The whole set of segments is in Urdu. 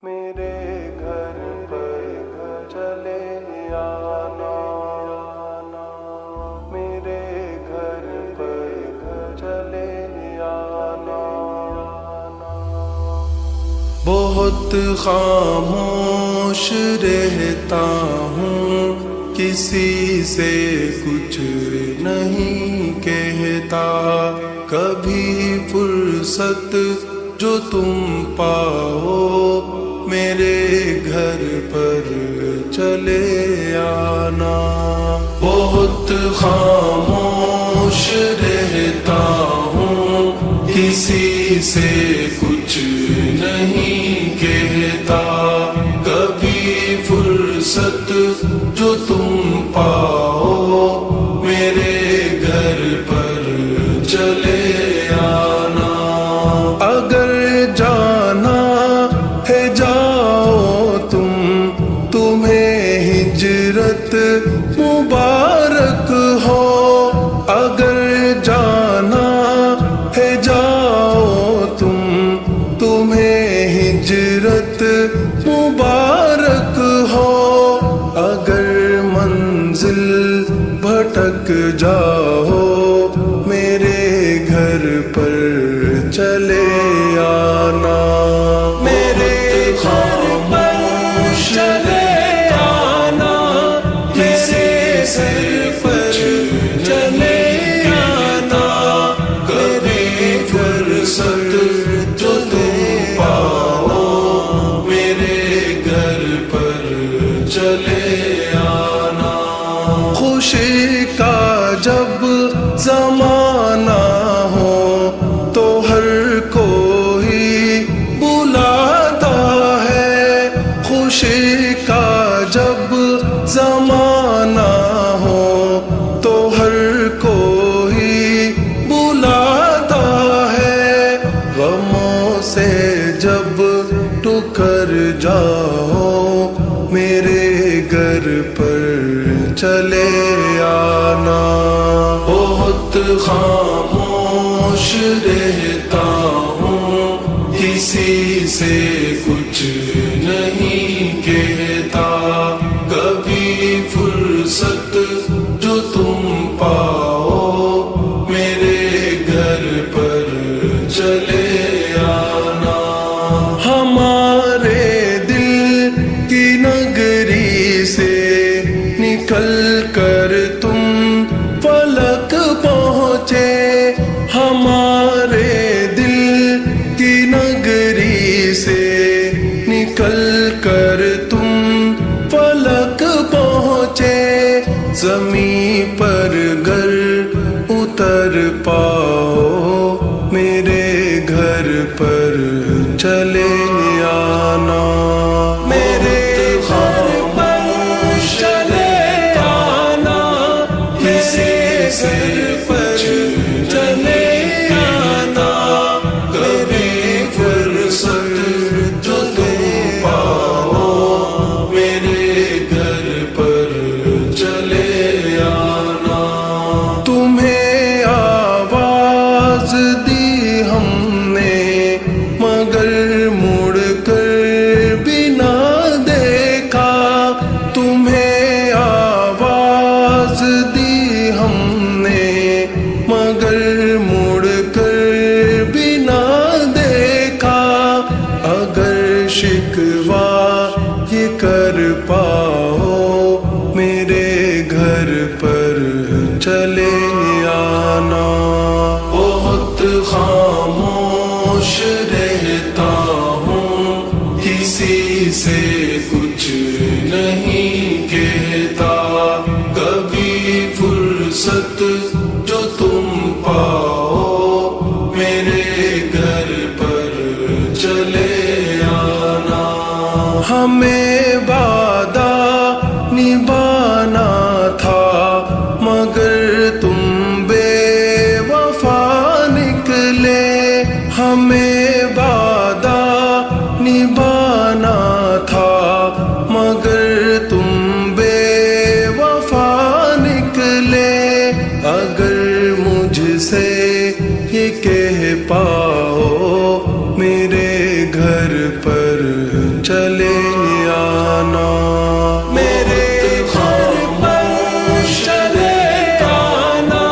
میرے گھر پر چلے آنا، میرے گھر پر چلے آنا۔ بہت خاموش رہتا ہوں، کسی سے کچھ نہیں کہتا، کبھی فرصت جو تم پاؤ میرے گھر پر چلے آنا۔ بہت خاموش رہتا ہوں، کسی سے کچھ نہیں کہتا، کبھی فرصت جو تم پاؤ میرے گھر پر چلے آنا۔ اگر جانا ہے جاؤ تم، تمہیں ہجرت مبارک ہو۔ اگر جانا ہے جاؤ تم، تمہیں ہجرت مبارک ہو۔ اگر منزل بھٹک جاؤ میرے گھر پر چلے آنا۔ میرے گھر پر چلے آنا، میرے سر پر چلے آنا، کبھی فرصت جو تم پاؤ میرے گھر پر چلے آنا۔ خوشی کا جب زمانہ ہو تو ہر کوئی بلاتا ہے، خوشی کا جب زمانہ ہو تو ہر کوئی بلاتا ہے، غموں سے جب ٹکر جاؤ میرے گھر پر چلے آنا۔ بہت خاموش رہتا ہوں، کسی سے کچھ نہیں کہتا، کبھی فرصت جو تم پاؤ میرے گھر پر چلے آنا۔ ہمارے دل کی نگری سے نکل کر تم فلک پہنچے، ہمارے دل کی نگری سے نکل کر تم فلک پہنچے۔ زمین پر گر اتر پاؤ میرے گھر پر چلے آنا۔ میرے گھر پر چلے آنا، کسی سر پر چلے آنا، کبھی فرصت جو تم پاؤ میرے گھر پر چلے آنا۔ تمہیں آواز دی ہم نے مگر مڑ کر بھی نہ دیکھا، تمہیں آواز دی ہم نے مگر مڑ کر بھی نہ دیکھا۔ اگر شکوہ یہ کر پاؤ میرے گھر پر چلے آنا۔ بہت خاموش رہتا ہوں، کسی سے کچھ نہیں کہتا، کبھی فرصت جو تم پاؤ میرے گھر پر چلے آنا۔ ہمیں وعدہ نبھانا تھا مگر تم بے وفا نکلے، ہمیں وعدہ نبھانا تھا مگر تم بے وفا نکلے۔ اگر مجھ سے یہ کہہ پاؤ میرے گھر پر چلے آنا، میرے گھر پر چلے آنا،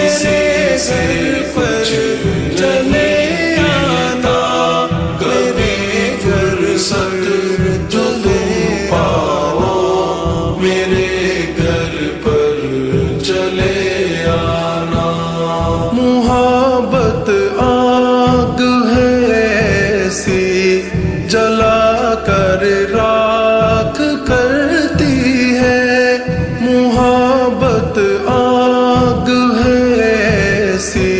میرے گھر پر چلے آنا، کبھی فرصت جو تم پاؤ میرے گھر پر چلے آنا۔ محبت آگ ہے ایسی جلا کر راکھ کرتی ہے، محبت آگ ہے ایسی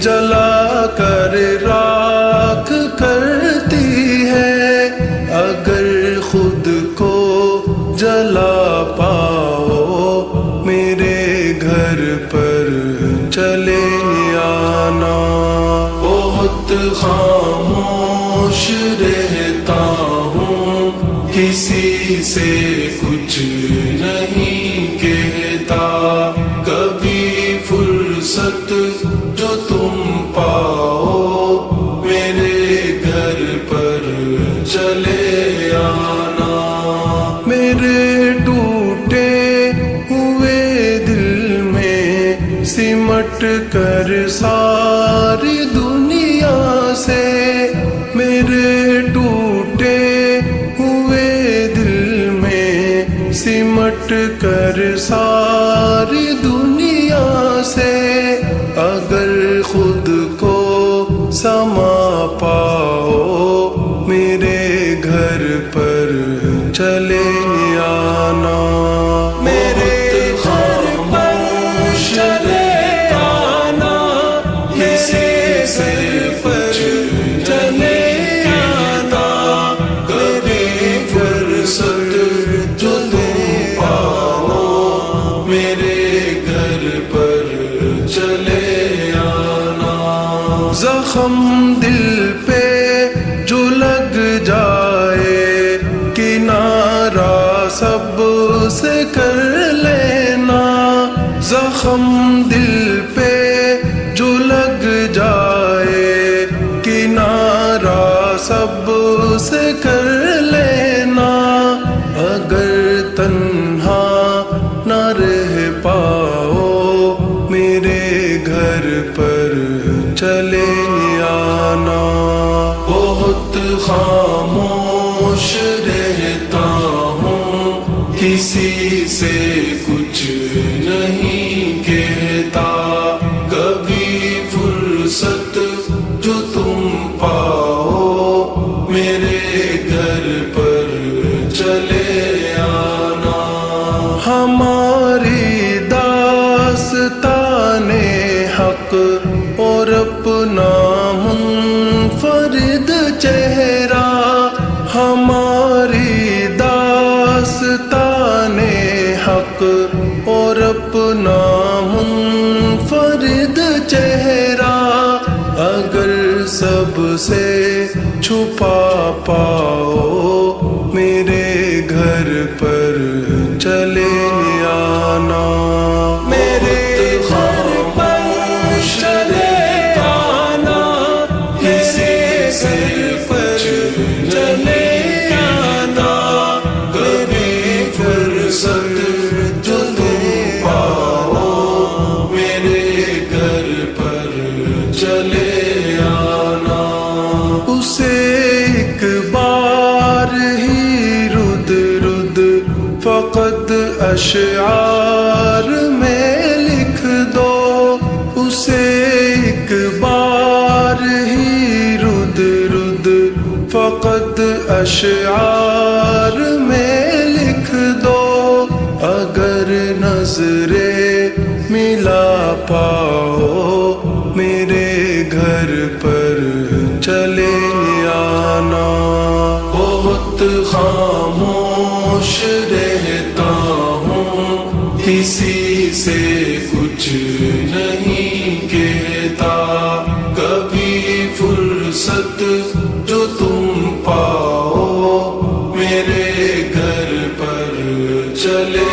جلا کر راکھ کرتی ہے، اگر خود کو جلا پاؤ میرے گھر پر چلے آنا۔ بہت خاموش رہتا ہوں، کسی سے کچھ نہیں کہتا، کبھی فرصت جو تم پاؤ میرے گھر پر چلے آنا۔ میرے ٹوٹے ہوئے دل میں سمٹ کر ساری دنیا سے، میرے ٹوٹے ہوئے دل میں سمٹ کر ساری دنیا سے، اگر خود کو سما پاؤ میرے گھر پر چلے آنا، میرے گھر پر چلے آنا، میرے گھر پر چلے آنا، کبھی فرصت جو تم پاؤ میرے گھر پر چلے آنا۔ زخم دل پہ جو لگ جائے کنارہ سب سے کر لینا، زخم دل پہ جو لگ جائے کنارہ سب سے کر لینا، اگر تنہا نہ رہ پاؤ میرے گھر پر چلے آنا۔ بہت خاموش رہتا ہوں، کسی سے کچھ نہیں کہتا، کبھی فرصت جو تم پاؤ میرے گھر پر چلے آنا۔ ہماری داستان حق اور اپنا منفرد چہرہ، ہماری داستان حق اور اپنا منفرد چہرہ، اگر سب سے چھپا پاؤ میرے گھر پر چلے آنا، میرے گھر پر چلے آنا، میرے گھر پر چلے آنا، کبھی فرصت جو تم پاؤ میرے گھر پر چلے آنا۔ اسے ایک بار ہی رد رد فقط اشعار میں لکھ دو، اسے ایک بار ہی رد رد فقط اشعار میں لکھ دو، اگر نظریں ملا پاؤ میرے گھر پر چلے آنا۔ بہت خاموش رہتا ہوں، کسی سے کچھ نہیں کہتا، کبھی فرصت جو تم پاؤ میرے گھر پر چلے